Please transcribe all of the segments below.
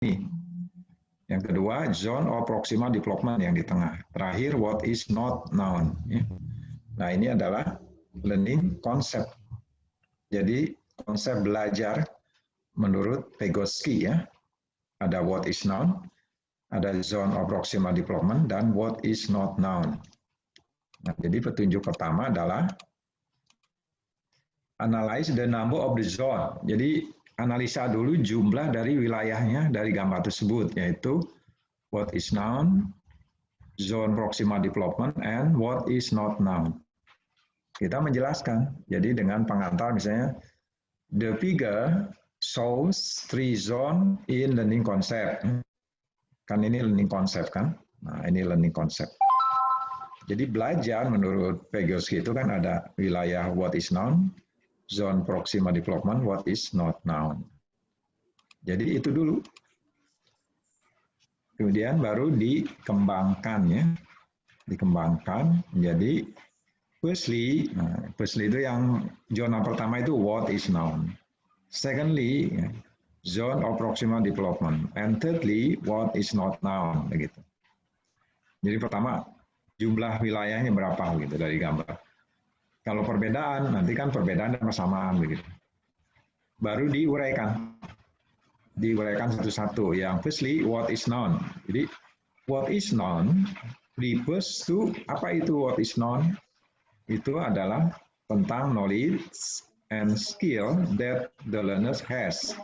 ini. Yang kedua, zone of proximal development yang di tengah. Terakhir, what is not known. Nah, ini adalah learning concept. Jadi, konsep belajar menurut Vygotsky ya. Ada what is known, ada zone of proximal development, dan what is not known. Nah, jadi petunjuk pertama adalah analyze the number of the zone. Jadi analisa dulu jumlah dari wilayahnya dari gambar tersebut, yaitu what is known, zone proximal development, and what is not known. Kita menjelaskan, jadi dengan pengantar misalnya, the figure shows 3 zone in learning concept. Kan ini learning concept kan? Nah, ini learning concept. Jadi belajar menurut Vygotsky itu kan ada wilayah what is known, zone proximal development, what is not known. Jadi itu dulu. Kemudian baru dikembangkan ya. Dikembangkan menjadi firstly, firstly itu yang zona pertama itu what is known. Secondly, zone of proximal development. And thirdly, what is not known. Begitu. Jadi pertama, jumlah wilayahnya berapa gitu dari gambar. Kalau perbedaan, nanti kan perbedaan dan persamaan begitu. Baru diuraikan. Diuraikan satu-satu. Yang firstly, what is known. Jadi, what is known refers to, apa itu what is known? Itu adalah tentang knowledge and skill that the learner has.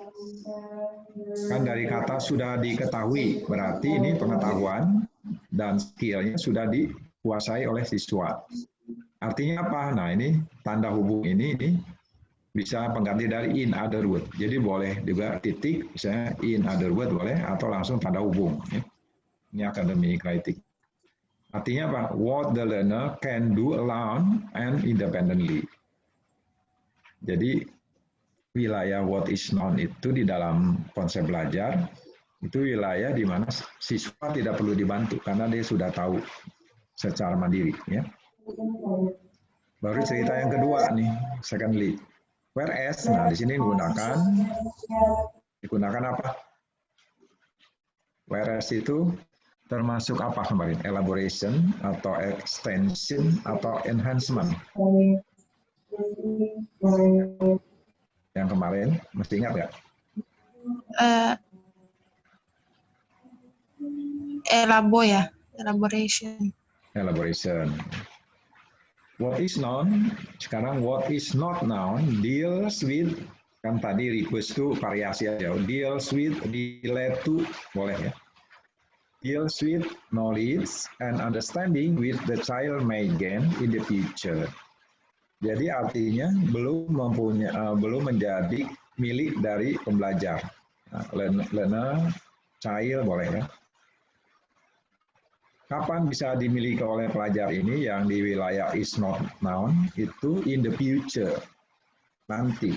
Kan dari kata sudah diketahui, berarti ini pengetahuan dan skillnya sudah dikuasai oleh siswa. Artinya apa? Nah ini tanda hubung ini bisa pengganti dari in other word. Jadi boleh juga titik, misalnya in other word boleh, atau langsung tanda hubung. Ini academic writing. Artinya apa? What the learner can do alone and independently. Jadi wilayah what is known itu di dalam konsep belajar, itu wilayah di mana siswa tidak perlu dibantu karena dia sudah tahu secara mandiri. Ya. Baru cerita yang kedua nih, secondly. Whereas, nah di sini digunakan apa? Whereas itu termasuk apa kemarin? Elaboration atau extension atau enhancement? Yang kemarin, mesti ingat nggak? Elaboration. Elaboration. What is known, sekarang what is not known deals with, kan tadi refers to variasi aja, deals with, relate to, boleh ya. Deals with knowledge and understanding which the child may gain in the future. Jadi artinya belum menjadi milik dari pembelajar. Nah, learner, child boleh ya. Kapan bisa dimiliki oleh pelajar ini yang di wilayah is not known itu in the future, nanti.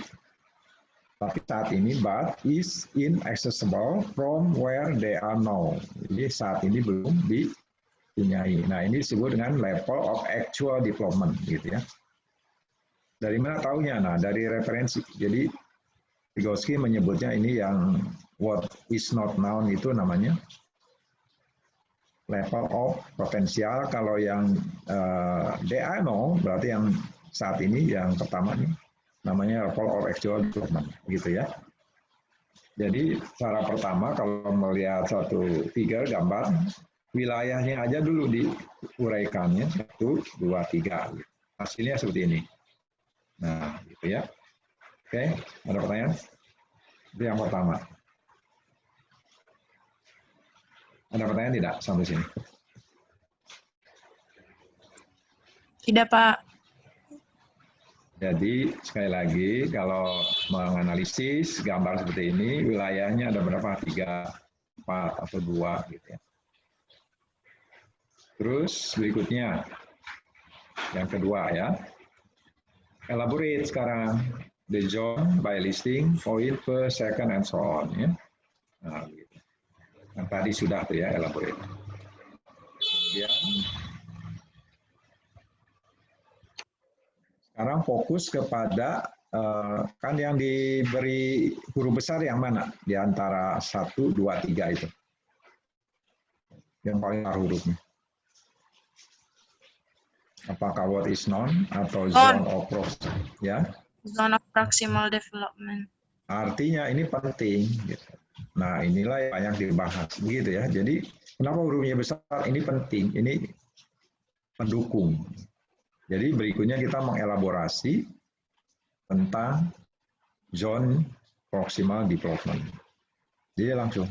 Tapi saat ini but is inaccessible from where they are now. Jadi saat ini belum dipunyai. Nah ini disebut dengan level of actual development gitu ya. Dari mana taunya? Nah, dari referensi. Jadi, Vygotsky menyebutnya ini yang what is not known itu namanya level of potensial. Kalau yang they know, berarti yang saat ini, yang pertama ini, namanya level of actual development. Gitu ya. Jadi, cara pertama kalau melihat satu figure, gambar, wilayahnya aja dulu diuraikannya. 1, 2, 3. Hasilnya seperti ini. Nah, gitu ya. Oke, ada pertanyaan? Itu yang pertama. Ada pertanyaan tidak sampai sini? Tidak, Pak. Jadi, sekali lagi, kalau menganalisis gambar seperti ini, wilayahnya ada berapa? 3, 4, atau 2, gitu ya. Terus, berikutnya. Yang kedua ya. Elaborate sekarang. The zone by listing point per second and so on ya. Nah, gitu. Yang tadi sudah tuh ya elaborate. Kemudian sekarang fokus kepada kan yang diberi huruf besar yang mana? Di antara 1, 2, 3 itu. Yang paling besar hurufnya. Apakah what is known atau zone of proximal? Ya. Zone of proximal development. Artinya ini penting. Gitu. Nah inilah yang banyak dibahas. Begitu ya. Jadi kenapa hurufnya besar? Ini penting. Ini pendukung. Jadi berikutnya kita mengelaborasi tentang zone proximal development. Jadi langsung.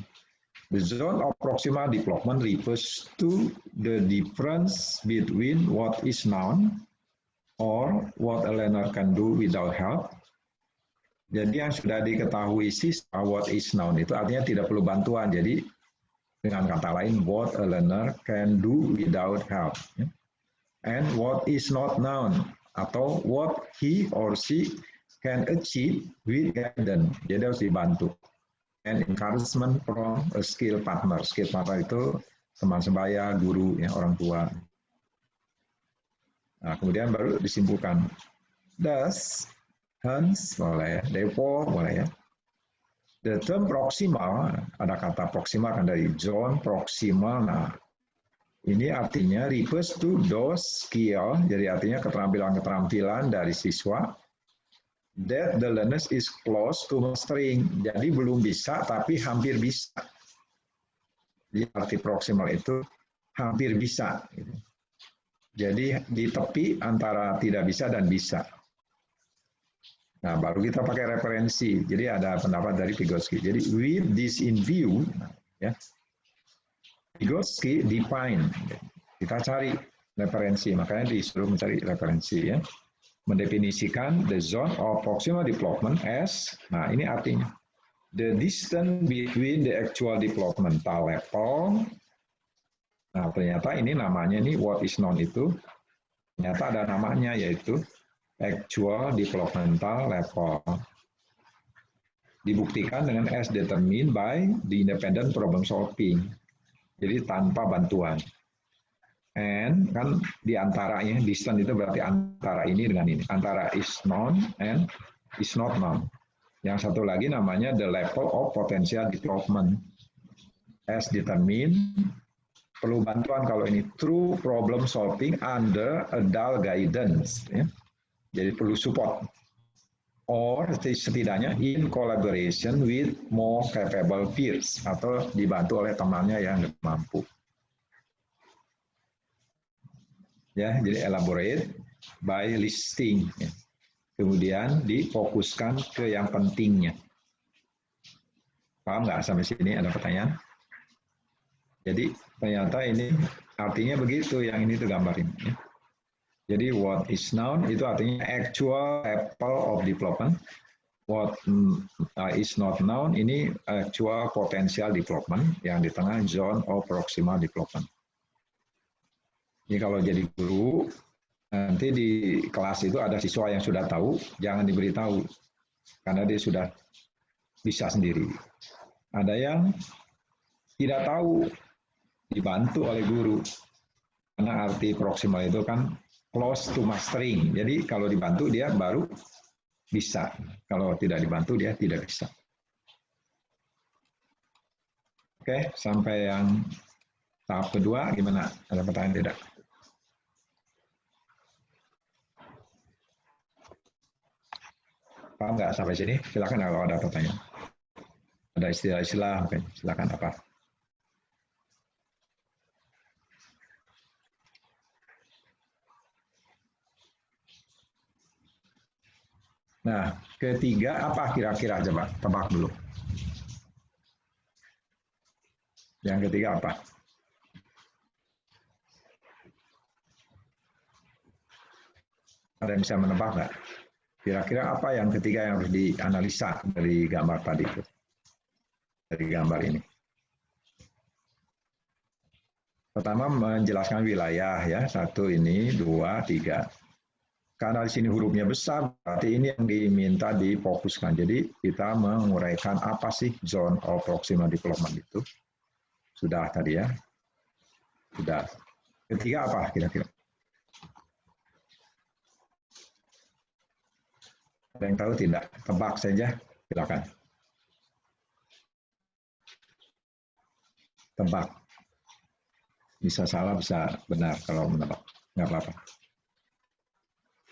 The zone of proximal development refers to the difference between what is known or what a learner can do without help. Jadi yang sudah diketahui siswa what is known itu artinya tidak perlu bantuan. Jadi dengan kata lain what a learner can do without help. And what is not known atau what he or she can achieve with guidance. Jadi harus dibantu. And encouragement from a skill partner. Skill partner itu teman sebaya, guru, ya, orang tua. Nah, kemudian baru disimpulkan. Thus, hence, boleh ya. Therefore, boleh ya. The term proximal, ada kata proximal kan dari zone proximal. Nah, ini artinya refers to those skill, jadi artinya keterampilan-keterampilan dari siswa that the learner is close to mastering. Jadi belum bisa tapi hampir bisa. Jadi arti proximal itu hampir bisa. Jadi di tepi antara tidak bisa dan bisa. Nah, baru kita pakai referensi. Jadi ada pendapat dari Vygotsky. Jadi with this in view, ya, Vygotsky define. Kita cari referensi, makanya disuruh mencari referensi, ya. Mendefinisikan the zone of proximal development as, nah ini artinya, the distance between the actual developmental level. Nah ternyata ini namanya ini what is known itu, ternyata ada namanya yaitu actual developmental level. Dibuktikan dengan as determined by the independent problem solving. Jadi tanpa bantuan. And kan diantaranya, distance itu berarti antara ini dengan ini. Antara is known and is not known. Yang satu lagi namanya the level of potential development. As determined, perlu bantuan kalau ini through problem solving under adult guidance. Ya. Jadi perlu support. Or setidaknya in collaboration with more capable peers. Atau dibantu oleh temannya yang mampu. Ya, jadi elaborate by listing. Ya. Kemudian difokuskan ke yang pentingnya. Paham nggak sampai sini? Ada pertanyaan? Jadi ternyata ini artinya begitu, yang ini tuh gambarin. Ya. Jadi what is known itu artinya actual level of development. What is not known ini actual potential development yang di tengah zone of proximal development. Ini kalau jadi guru, nanti di kelas itu ada siswa yang sudah tahu, jangan diberitahu, karena dia sudah bisa sendiri. Ada yang tidak tahu, dibantu oleh guru. Karena arti proximal itu kan close to mastering. Jadi kalau dibantu dia baru bisa. Kalau tidak dibantu dia tidak bisa. Oke, sampai yang tahap kedua gimana? Ada pertanyaan tidak? Paham nggak sampai sini? Silakan kalau ada pertanyaan. Ada istilah-istilah, oke, silakan apa? Nah, ketiga apa kira-kira, coba tebak dulu. Yang ketiga apa? Ada yang bisa menebak nggak? Kira-kira apa yang ketiga yang harus dianalisa dari gambar tadi itu? Dari gambar ini. Pertama menjelaskan wilayah ya, 1 ini, 2, 3. Karena di sini hurufnya besar, berarti ini yang diminta difokuskan. Jadi kita menguraikan apa sih zone of proximal development itu. Sudah tadi ya. Sudah. Ketiga apa kira-kira? Ada yang tahu tidak? Tebak saja, silakan. Tebak. Bisa salah, bisa benar kalau menebak. Nggak apa-apa.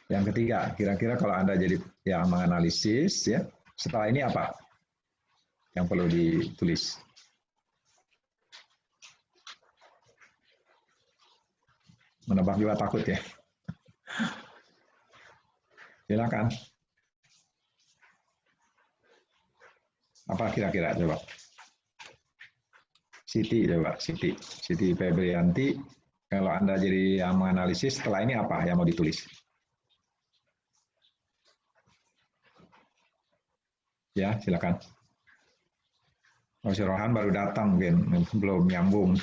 Yang ketiga, kira-kira kalau Anda jadi yang menganalisis, ya, setelah ini apa yang perlu ditulis? Menebak juga takut ya. Silakan. Apa kira-kira coba? Siti coba, Siti Febrianti. Kalau Anda jadi yang menganalisis, setelah ini apa yang mau ditulis? Ya, silakan. Oh, si Rohan baru datang mungkin, belum nyambung.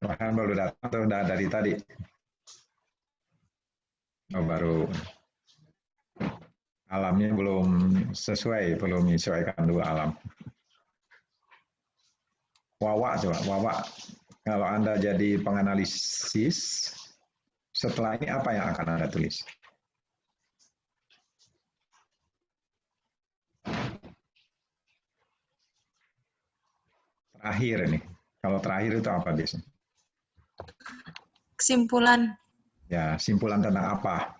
Rohan baru datang atau udah dari tadi? Oh, baru. Alamnya belum sesuai, belum menyesuaikan dua alam. Wawa coba, Wawa. Kalau Anda jadi penganalisis, setelah ini apa yang akan Anda tulis? Terakhir ini. Kalau terakhir itu apa biasanya? Kesimpulan. Ya, simpulan tentang apa?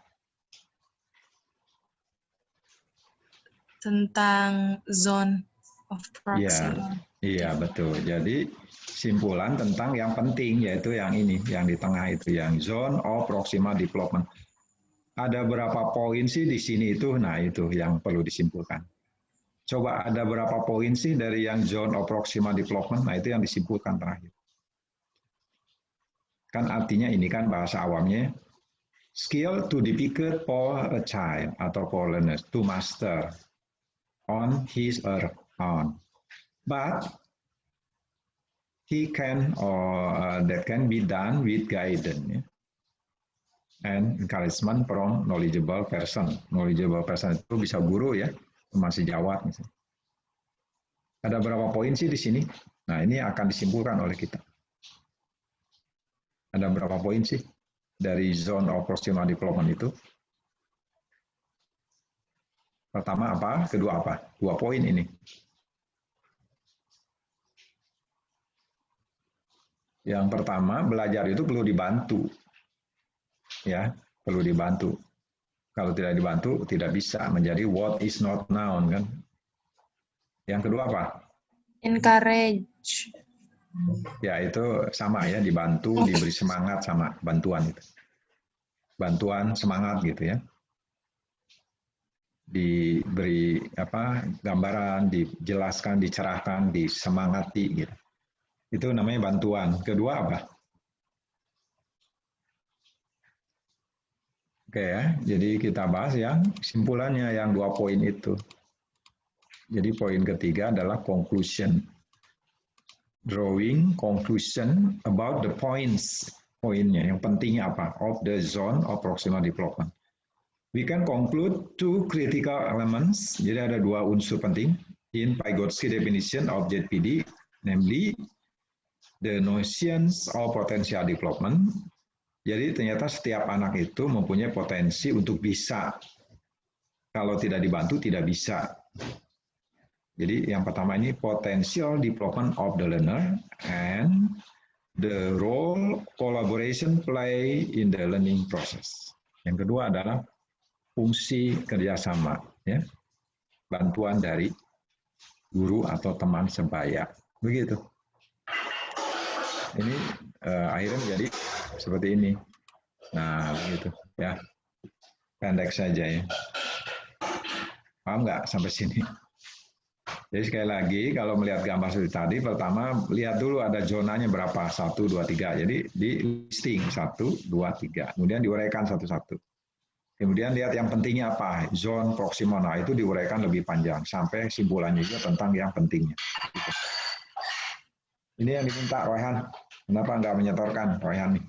Tentang zone of Iya, proximal. iya betul. Jadi simpulan tentang yang penting yaitu yang ini, yang di tengah itu, yang zone of proximal development. Ada berapa poin sih di sini itu? Nah itu yang perlu disimpulkan. Coba ada berapa poin sih dari yang zone of proximal development? Nah itu yang disimpulkan terakhir. Kan artinya ini kan bahasa awamnya, skill to difficult for a child atau for learners to master on his or own. But he can or that can be done with guidance ya. And encouragement from knowledgeable person. Knowledgeable person itu bisa guru ya, masih jawab misalnya. Ada berapa poin sih di sini? Nah ini akan disimpulkan oleh kita. Ada berapa poin sih dari zone of proximal development itu? Pertama apa? Kedua apa? 2 poin ini. Yang pertama, belajar itu perlu dibantu. Ya, perlu dibantu. Kalau tidak dibantu, tidak bisa menjadi what is not known kan. Yang kedua apa? Encourage. Ya, itu sama ya, dibantu, diberi semangat sama bantuan itu. Bantuan, semangat gitu ya. Diberi apa gambaran, dijelaskan, dicerahkan, disemangati gitu. Itu namanya bantuan. Kedua apa? Oke ya, jadi kita bahas yang simpulannya yang 2 poin itu. Jadi poin ketiga adalah conclusion. Drawing conclusion about the points. Poinnya, yang pentingnya apa? Of the zone of proximal development. We can conclude 2 critical elements. Jadi ada 2 unsur penting in Vygotsky definition of ZPD, namely the notions of potential development. Jadi ternyata setiap anak itu mempunyai potensi untuk bisa. Kalau tidak dibantu tidak bisa. Jadi yang pertama ini potential development of the learner and the role collaboration play in the learning process. Yang kedua adalah fungsi kerjasama, ya, bantuan dari guru atau teman sebaya, begitu. Ini akhirnya menjadi seperti ini. Nah, begitu, ya, pendek saja ya. Paham nggak sampai sini? Jadi sekali lagi, kalau melihat gambar seperti tadi, pertama lihat dulu ada zonanya berapa, 1, 2, 3. Jadi di listing 1, 2, 3. Kemudian diuraikan satu-satu. Kemudian lihat yang pentingnya apa, zone proximal. Nah itu diuraikan lebih panjang sampai simpulannya juga tentang yang pentingnya. Ini yang diminta Royhan. Kenapa nggak menyetorkan Royhan nih?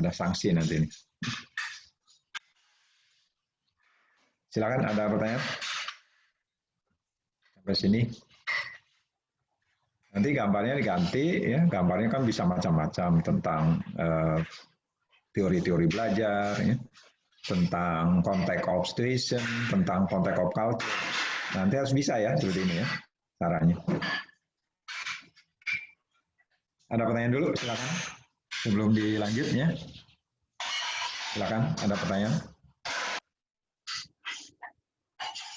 Ada sanksi nanti nih. Silakan, ada pertanyaan? Sampai sini. Nanti gambarnya diganti, ya. Gambarnya kan bisa macam-macam tentang teori-teori belajar, ya. tentang context of situation, tentang context of culture. Nanti harus bisa ya seperti ini ya caranya. Ada pertanyaan dulu, silakan. Sebelum dilanjut ya. Silakan, ada pertanyaan.